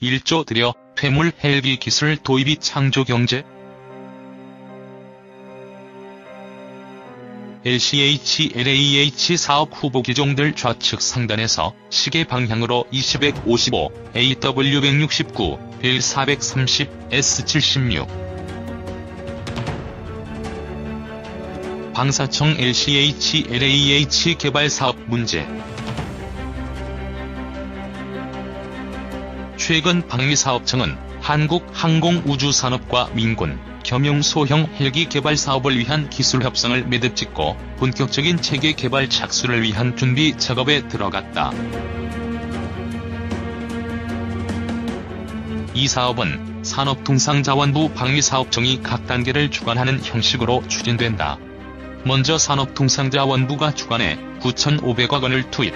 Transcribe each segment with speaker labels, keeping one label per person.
Speaker 1: 1조 들여 퇴물 헬기 기술 도입이 창조 경제? LCH-LAH 사업 후보 기종들 좌측 상단에서 시계 방향으로 2155, AW169, 벨430, S76. 방사청 LCH-LAH 개발 사업 문제. 최근 방위사업청은 한국항공우주산업과 민군, 겸용 소형 헬기 개발 사업을 위한 기술 협상을 매듭 짓고 본격적인 체계 개발 착수를 위한 준비 작업에 들어갔다. 이 사업은 산업통상자원부 방위사업청이 각 단계를 주관하는 형식으로 추진된다. 먼저 산업통상자원부가 주관해 9,500억 원을 투입.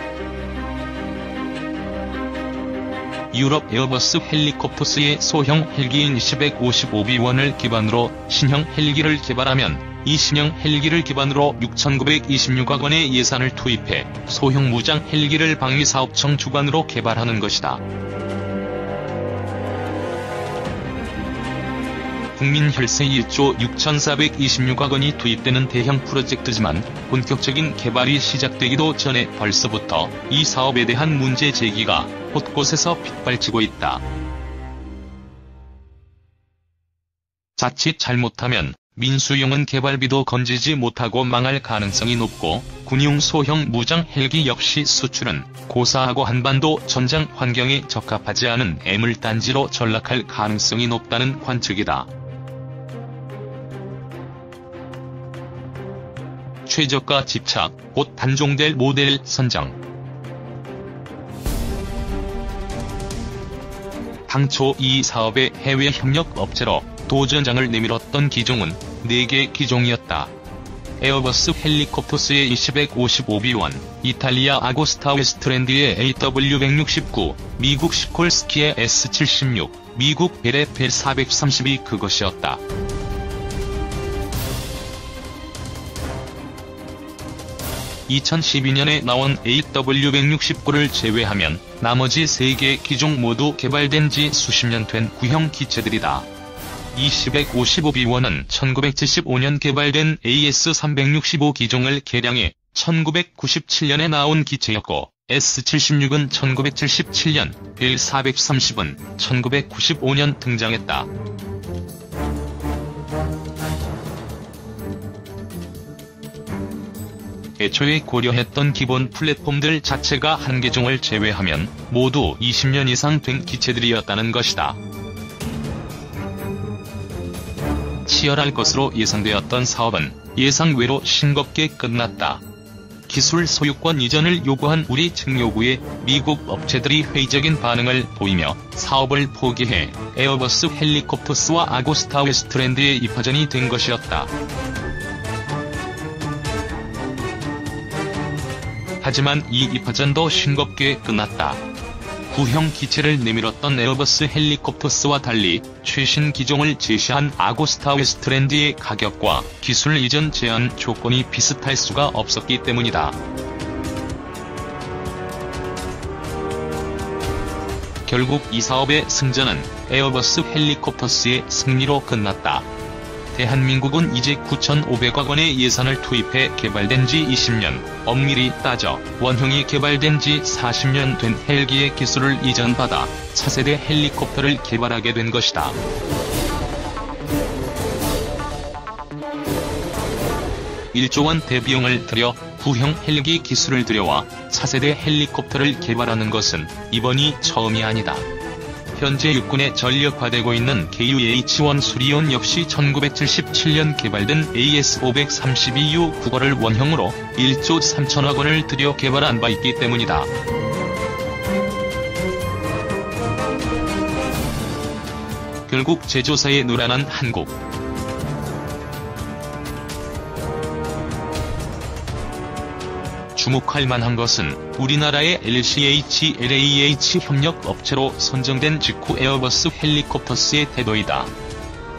Speaker 1: 유럽 에어버스 헬리콥터스의 소형 헬기인 255B1을 기반으로 신형 헬기를 개발하면 이 신형 헬기를 기반으로 6,926억 원의 예산을 투입해 소형 무장 헬기를 방위사업청 주관으로 개발하는 것이다. 국민혈세 1조 6,426억 원이 투입되는 대형 프로젝트지만 본격적인 개발이 시작되기도 전에 벌써부터 이 사업에 대한 문제 제기가 곳곳에서 빗발치고 있다. 자칫 잘못하면 민수용은 개발비도 건지지 못하고 망할 가능성이 높고 군용 소형 무장 헬기 역시 수출은 고사하고 한반도 전장 환경에 적합하지 않은 애물단지로 전락할 가능성이 높다는 관측이다. 최저가 집착, 곧 단종될 모델 선정. 당초 이 사업의 해외 협력 업체로 도전장을 내밀었던 기종은 4개 기종이었다. 에어버스 헬리콥터스의 255B1, 이탈리아 아고스타 웨스트랜드의 AW169, 미국 시콜스키의 S76, 미국 벨의 벨 432 그것이었다. (2012년에) 나온 AW169를 제외하면 나머지 3개 기종 모두 개발된 지 수십 년 된 구형 기체들이다. 이 255B1은 1975년 개발된 AS365 기종을 개량해 1997년에 나온 기체였고 S76은 1977년, 벨 430은 1995년 등장했다. 애초에 고려했던 기본 플랫폼들 자체가 한 개종을 제외하면 모두 20년 이상 된 기체들이었다는 것이다. 치열할 것으로 예상되었던 사업은 예상외로 싱겁게 끝났다. 기술 소유권 이전을 요구한 우리 측 요구에 미국 업체들이 회의적인 반응을 보이며 사업을 포기해 에어버스 헬리콥터스와 아고스타 웨스트랜드의 입하전이 된 것이었다. 하지만 이 입하전도 싱겁게 끝났다. 구형 기체를 내밀었던 에어버스 헬리콥터스와 달리 최신 기종을 제시한 아고스타 웨스트랜드의 가격과 기술 이전 제한 조건이 비슷할 수가 없었기 때문이다. 결국 이 사업의 승자는 에어버스 헬리콥터스의 승리로 끝났다. 대한민국은 이제 9,500억 원의 예산을 투입해 개발된 지 20년, 엄밀히 따져 원형이 개발된 지 40년 된 헬기의 기술을 이전받아 차세대 헬리콥터를 개발하게 된 것이다. (1조 원) 대비용을 들여 구형 헬기 기술을 들여와 차세대 헬리콥터를 개발하는 것은 이번이 처음이 아니다. 현재 육군에 전력화되고 있는 KU-H1 수리온 역시 1977년 개발된 AS532U 국어를 원형으로 1조 3천억 원을 들여 개발한 바 있기 때문이다. 결국 제조사에 노란한 한국. 주목할 만한 것은 우리나라의 LCH-LAH 협력 업체로 선정된 직후 에어버스 헬리콥터스의 태도이다.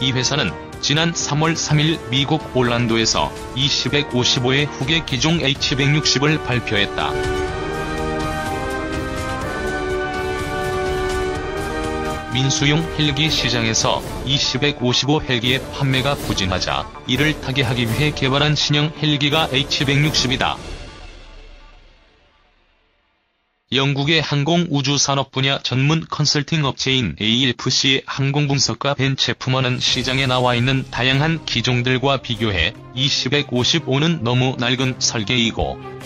Speaker 1: 이 회사는 지난 3월 3일 미국 올란도에서 E255의 후계 기종 H160을 발표했다. 민수용 헬기 시장에서 20-155 헬기의 판매가 부진하자 이를 타개하기 위해 개발한 신형 헬기가 H160이다. 영국의 항공우주산업 분야 전문 컨설팅 업체인 AFC의 항공분석가 벤 체프먼은 시장에 나와 있는 다양한 기종들과 비교해 20-155는 너무 낡은 설계이고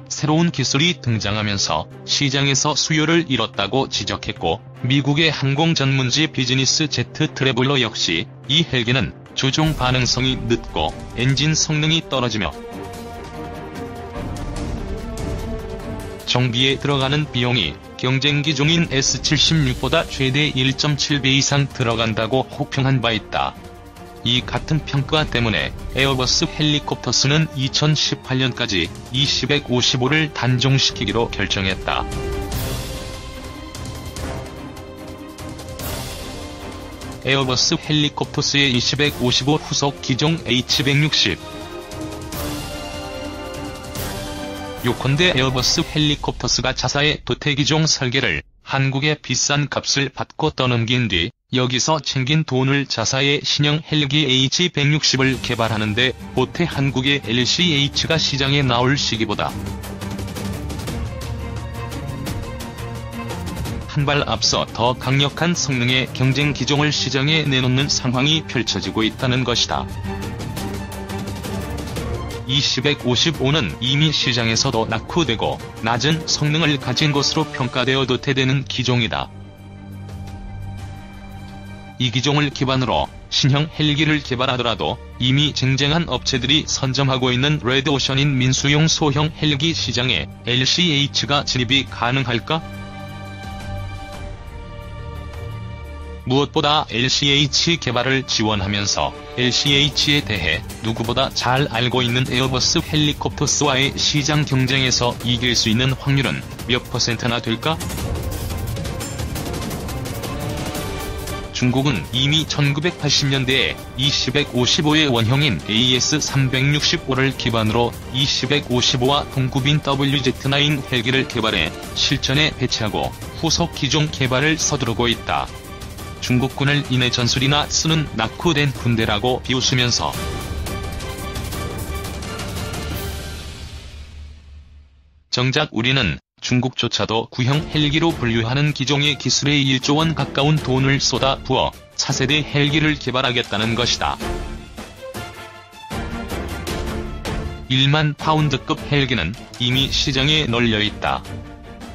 Speaker 1: 새로운 기술이 등장하면서 시장에서 수요를 잃었다고 지적했고, 미국의 항공 전문지 비즈니스 제트 트래블러 역시 이 헬기는 조종 반응성이 늦고 엔진 성능이 떨어지며 정비에 들어가는 비용이 경쟁 기종인 S76보다 최대 1.7배 이상 들어간다고 혹평한 바 있다. 이 같은 평가 때문에 에어버스 헬리콥터스는 2018년까지 20-155를 단종시키기로 결정했다. 에어버스 헬리콥터스의 20-155 후속 기종 H160. 요컨대 에어버스 헬리콥터스가 자사의 도태기종 설계를 한국에 비싼 값을 받고 떠넘긴 뒤 여기서 챙긴 돈을 자사의 신형 헬기 H160을 개발하는데 보태 한국의 LCH가 시장에 나올 시기보다 한 발 앞서 더 강력한 성능의 경쟁 기종을 시장에 내놓는 상황이 펼쳐지고 있다는 것이다. 20-155는 이미 시장에서도 낙후되고 낮은 성능을 가진 것으로 평가되어 도태되는 기종이다. 이 기종을 기반으로 신형 헬기를 개발하더라도 이미 쟁쟁한 업체들이 선점하고 있는 레드오션인 민수용 소형 헬기 시장에 LCH가 진입이 가능할까? 무엇보다 LCH 개발을 지원하면서 LCH에 대해 누구보다 잘 알고 있는 에어버스 헬리콥터스와의 시장 경쟁에서 이길 수 있는 확률은 몇 %나 될까? 중국은 이미 1980년대에 20-155의 원형인 AS365를 기반으로 20-155와 동급인 WZ9 헬기를 개발해 실전에 배치하고 후속 기종 개발을 서두르고 있다. 중국군을 이내 전술이나 쓰는 낙후된 군대라고 비웃으면서 정작 우리는 중국조차도 구형 헬기로 분류하는 기종의 기술에 1조 원 가까운 돈을 쏟아 부어 차세대 헬기를 개발하겠다는 것이다. 1만 파운드급 헬기는 이미 시장에 널려있다.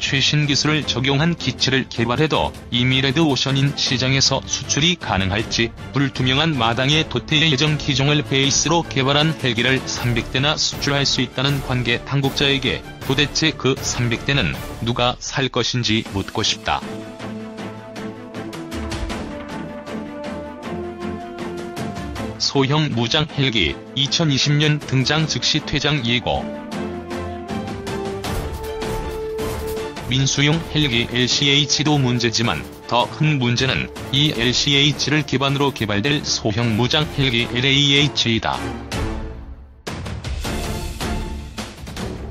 Speaker 1: 최신 기술을 적용한 기체를 개발해도 이미 레드오션인 시장에서 수출이 가능할지 불투명한 마당의 도태 예정 기종을 베이스로 개발한 헬기를 300대나 수출할 수 있다는 관계 당국자에게 도대체 그 300대는 누가 살 것인지 묻고 싶다. 소형 무장 헬기 2020년 등장 즉시 퇴장 예고. 민수용 헬기 LCH도 문제지만 더 큰 문제는 이 LCH를 기반으로 개발될 소형 무장 헬기 LAH이다.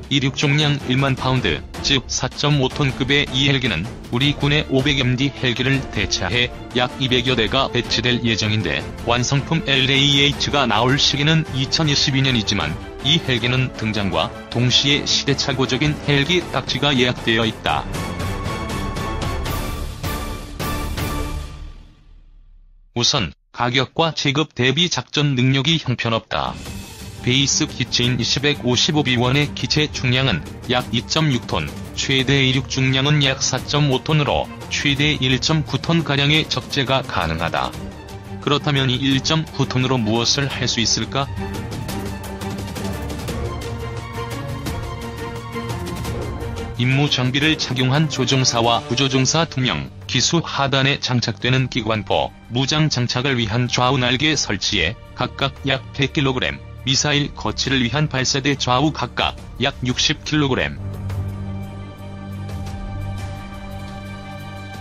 Speaker 1: 이륙重량 1만 파운드, 즉 4.5톤급의 이 헬기는 우리 군의 500MD 헬기를 대체해 약 200여 대가 배치될 예정인데 완성품 LAH가 나올 시기는 2022년이지만 이 헬기는 등장과 동시에 시대착오적인 헬기 딱지가 예약되어 있다. 우선 가격과 제급 대비 작전 능력이 형편없다. 베이스 기체인 20-155B1의 기체 중량은 약 2.6톤, 최대 이륙 중량은 약 4.5톤으로 최대 1.9톤가량의 적재가 가능하다. 그렇다면 이 1.9톤으로 무엇을 할 수 있을까? 임무 장비를 착용한 조종사와 부조종사 2명, 기수 하단에 장착되는 기관포, 무장 장착을 위한 좌우 날개 설치에 각각 약 100kg, 미사일 거치를 위한 발사대 좌우 각각 약 60kg.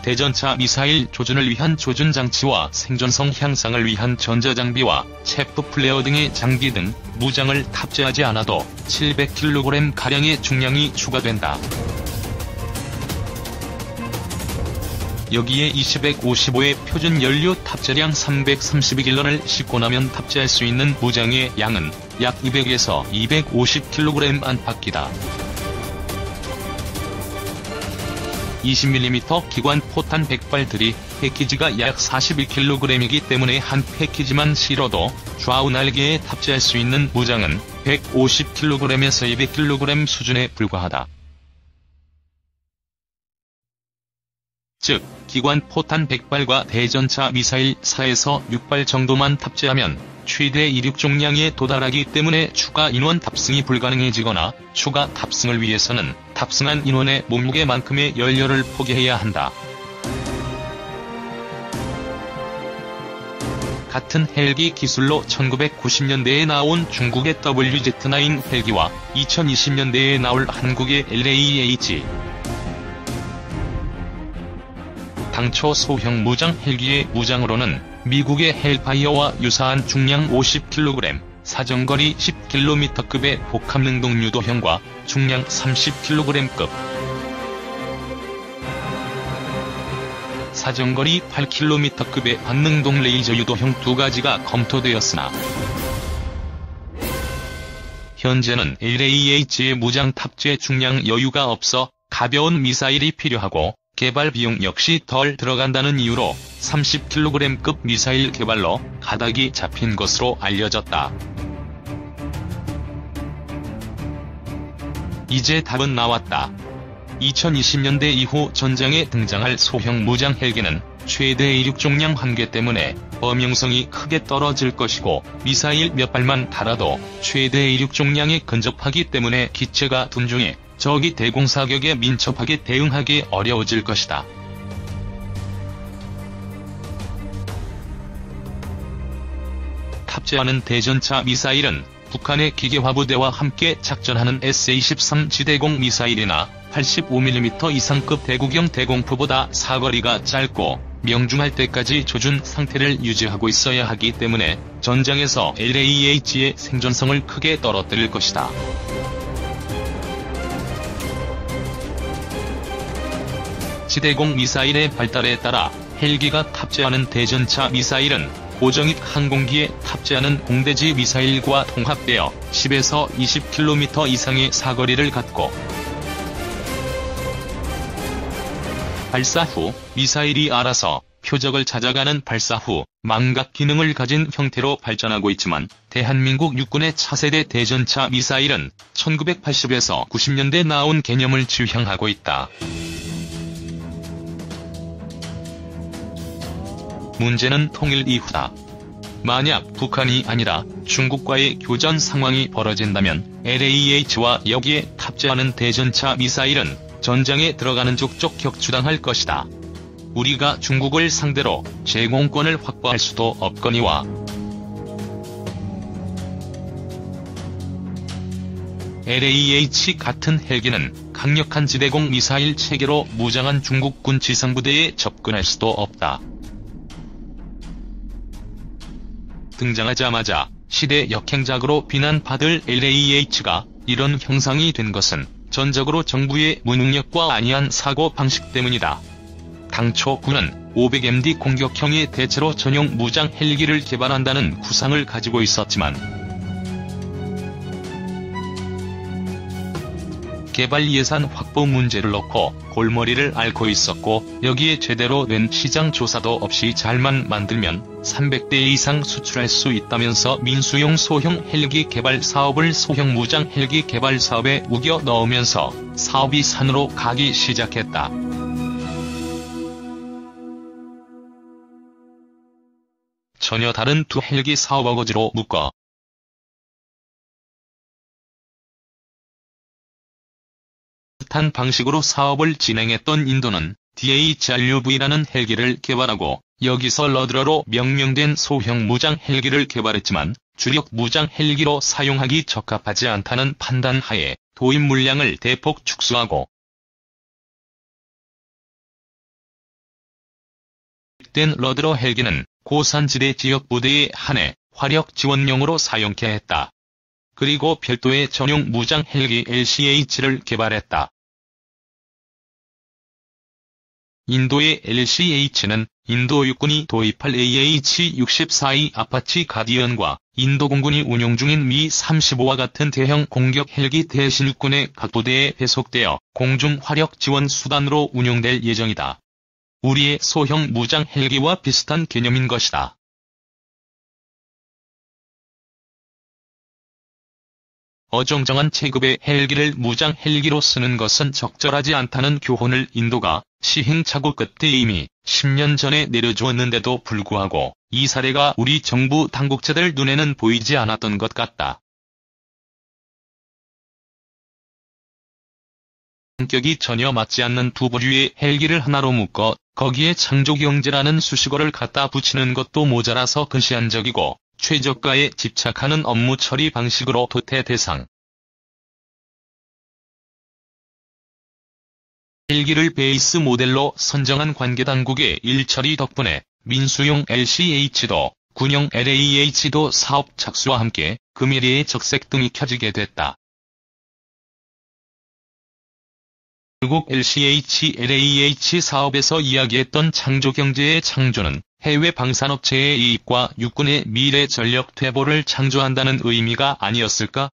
Speaker 1: 대전차 미사일 조준을 위한 조준장치와 생존성 향상을 위한 전자장비와 체프 플레어 등의 장비 등 무장을 탑재하지 않아도 700kg가량의 중량이 추가된다. 여기에 20-155의 표준 연료 탑재량 332갤런을 싣고 나면 탑재할 수 있는 무장의 양은 약 200에서 250kg 안팎이다. 20mm 기관 포탄 100발들이 패키지가 약 41kg이기 때문에 한 패키지만 실어도 좌우 날개에 탑재할 수 있는 무장은 150kg에서 200kg 수준에 불과하다. 즉, 기관 포탄 100발과 대전차 미사일 4에서 6발 정도만 탑재하면 최대 이륙 종량에 도달하기 때문에 추가 인원 탑승이 불가능해지거나 추가 탑승을 위해서는 탑승한 인원의 몸무게만큼의 연료를 포기해야 한다. 같은 헬기 기술로 1990년대에 나온 중국의 WZ-9 헬기와 2020년대에 나올 한국의 LAH. 당초 소형 무장 헬기의 무장으로는 미국의 헬파이어와 유사한 중량 50kg, 사정거리 10km급의 복합능동 유도형과 중량 30kg급, 사정거리 8km급의 반능동 레이저 유도형 두 가지가 검토되었으나 현재는 LAH의 무장 탑재 중량 여유가 없어 가벼운 미사일이 필요하고 개발 비용 역시 덜 들어간다는 이유로 30kg급 미사일 개발로 가닥이 잡힌 것으로 알려졌다. 이제 답은 나왔다. 2020년대 이후 전장에 등장할 소형 무장 헬기는 최대 이륙 종량 한계 때문에 범용성이 크게 떨어질 것이고 미사일 몇 발만 달아도 최대 이륙 종량에 근접하기 때문에 기체가 둔중해 적이 대공사격에 민첩하게 대응하기 어려워질 것이다. 탑재하는 대전차 미사일은 북한의 기계화부대와 함께 작전하는 SA-13 지대공 미사일이나 85mm 이상급 대구경 대공포보다 사거리가 짧고 명중할 때까지 조준 상태를 유지하고 있어야 하기 때문에 전장에서 LAH의 생존성을 크게 떨어뜨릴 것이다. 지대공 미사일의 발달에 따라 헬기가 탑재하는 대전차 미사일은 고정익 항공기에 탑재하는 공대지 미사일과 통합되어 10에서 20km 이상의 사거리를 갖고 발사 후 미사일이 알아서 표적을 찾아가는 발사 후 망각 기능을 가진 형태로 발전하고 있지만 대한민국 육군의 차세대 대전차 미사일은 1980에서 90년대 나온 개념을 지향하고 있다. 문제는 통일 이후다. 만약 북한이 아니라 중국과의 교전 상황이 벌어진다면 LAH와 여기에 탑재하는 대전차 미사일은 전장에 들어가는 족족 격추당할 것이다. 우리가 중국을 상대로 제공권을 확보할 수도 없거니와 LAH 같은 헬기는 강력한 지대공 미사일 체계로 무장한 중국군 지상부대에 접근할 수도 없다. 등장하자마자 시대 역행작으로 비난받을 LAH가 이런 형상이 된 것은 전적으로 정부의 무능력과 안이한 사고 방식 때문이다. 당초 군은 500MD 공격형의 대체로 전용 무장 헬기를 개발한다는 구상을 가지고 있었지만 개발 예산 확보 문제를 놓고 골머리를 앓고 있었고 여기에 제대로 된 시장 조사도 없이 잘만 만들면 300대 이상 수출할 수 있다면서 민수용 소형 헬기 개발 사업을 소형 무장 헬기 개발 사업에 우겨 넣으면서 사업이 산으로 가기 시작했다. 전혀 다른 두 헬기 사업 어거지로 묶어 비슷한 방식으로 사업을 진행했던 인도는 DHRUV라는 헬기를 개발하고 여기서 러드러로 명명된 소형 무장 헬기를 개발했지만 주력 무장 헬기로 사용하기 적합하지 않다는 판단하에 도입 물량을 대폭 축소하고 된 러드러 헬기는 고산지대 지역 부대에 한해 화력 지원용으로 사용케 했다. 그리고 별도의 전용 무장 헬기 LCH를 개발했다. 인도의 LCH는 인도 육군이 도입할 AH-64E 아파치 가디언과 인도 공군이 운용 중인 미-35와 같은 대형 공격 헬기 대신 육군의 각 부대에 배속되어 공중 화력 지원 수단으로 운용될 예정이다. 우리의 소형 무장 헬기와 비슷한 개념인 것이다. 어정쩡한 체급의 헬기를 무장 헬기로 쓰는 것은 적절하지 않다는 교훈을 인도가 시행착오 끝에 이미 10년 전에 내려주었는데도 불구하고 이 사례가 우리 정부 당국자들 눈에는 보이지 않았던 것 같다. 성격이 전혀 맞지 않는 두 부류의 헬기를 하나로 묶어 거기에 창조경제라는 수식어를 갖다 붙이는 것도 모자라서 근시안적이고 최저가에 집착하는 업무 처리 방식으로 도태 대상. 헬기를 베이스 모델로 선정한 관계당국의 일처리 덕분에 민수용 LCH도 군용 LAH도 사업 착수와 함께 금일의 적색등이 켜지게 됐다. 결국 LCH-LAH 사업에서 이야기했던 창조경제의 창조는 해외 방산업체의 이익과 육군의 미래 전력 퇴보를 창조한다는 의미가 아니었을까?